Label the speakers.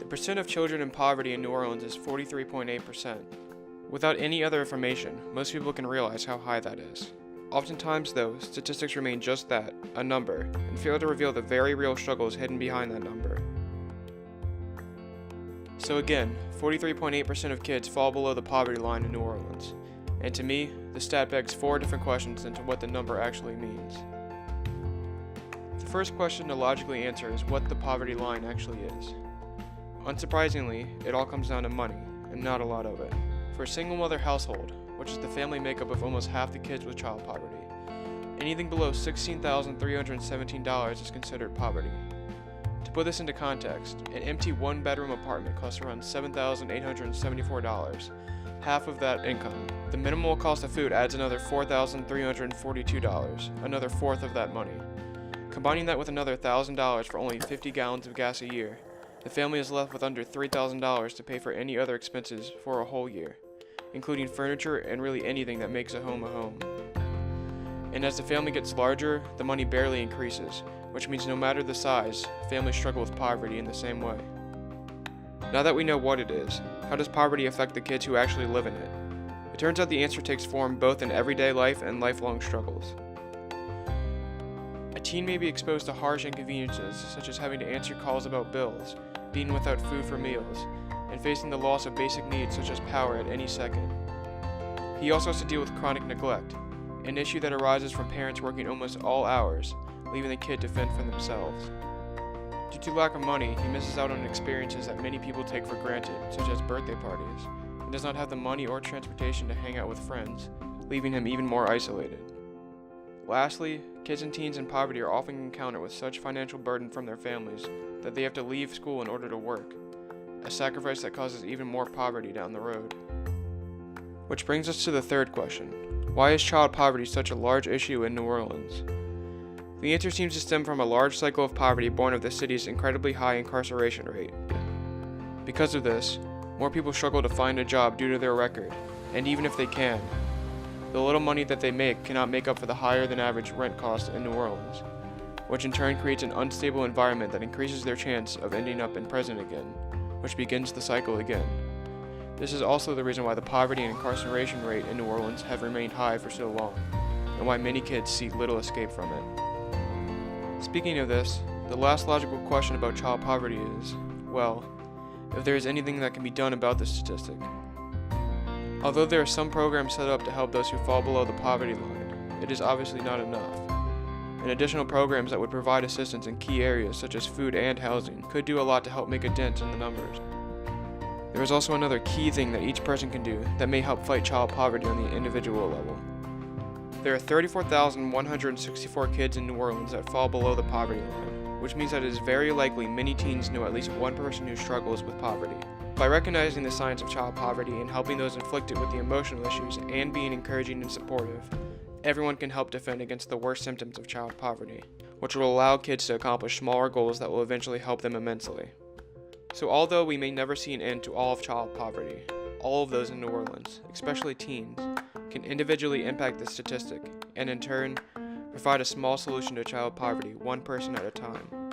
Speaker 1: The percent of children in poverty in New Orleans is 43.8%. Without any other information, most people can realize how high that is. Oftentimes, though, statistics remain just that, a number, and fail to reveal the very real struggles hidden behind that number. So again, 43.8% of kids fall below the poverty line in New Orleans. And to me, the stat begs 4 different questions into what the number actually means. The first question to logically answer is what the poverty line actually is. Unsurprisingly, it all comes down to money, and not a lot of it. For a single mother household, which is the family makeup of almost half the kids with child poverty, anything below $16,317 is considered poverty. To put this into context, an empty one-bedroom apartment costs around $7,874, half of that income. The minimal cost of food adds another $4,342, another fourth of that money. Combining that with another $1,000 for only 50 gallons of gas a year, the family is left with under $3,000 to pay for any other expenses for a whole year, including furniture and really anything that makes a home a home. And as the family gets larger, the money barely increases, which means no matter the size, families struggle with poverty in the same way. Now that we know what it is, how does poverty affect the kids who actually live in it? It turns out the answer takes form both in everyday life and lifelong struggles. A teen may be exposed to harsh inconveniences such as having to answer calls about bills, being without food for meals, and facing the loss of basic needs such as power at any second. He also has to deal with chronic neglect, an issue that arises from parents working almost all hours, leaving the kid to fend for themselves. Due to lack of money, he misses out on experiences that many people take for granted, such as birthday parties, and does not have the money or transportation to hang out with friends, leaving him even more isolated. Lastly, kids and teens in poverty are often encountered with such financial burden from their families that they have to leave school in order to work, a sacrifice that causes even more poverty down the road. Which brings us to the third question: why is child poverty such a large issue in New Orleans? The answer seems to stem from a large cycle of poverty born of the city's incredibly high incarceration rate. Because of this, more people struggle to find a job due to their record, and even if they can, the little money that they make cannot make up for the higher than average rent costs in New Orleans, which in turn creates an unstable environment that increases their chance of ending up in prison again, which begins the cycle again. This is also the reason why the poverty and incarceration rate in New Orleans have remained high for so long, and why many kids see little escape from it. Speaking of this, the last logical question about child poverty is, well, if there is anything that can be done about this statistic. Although there are some programs set up to help those who fall below the poverty line, it is obviously not enough. And additional programs that would provide assistance in key areas such as food and housing could do a lot to help make a dent in the numbers. There is also another key thing that each person can do that may help fight child poverty on the individual level. There are 34,164 kids in New Orleans that fall below the poverty line, which means that it is very likely many teens know at least one person who struggles with poverty. By recognizing the signs of child poverty and helping those inflicted with the emotional issues and being encouraging and supportive, everyone can help defend against the worst symptoms of child poverty, which will allow kids to accomplish smaller goals that will eventually help them immensely. So although we may never see an end to all of child poverty, all of those in New Orleans, especially teens, can individually impact the statistic, and in turn, provide a small solution to child poverty, one person at a time.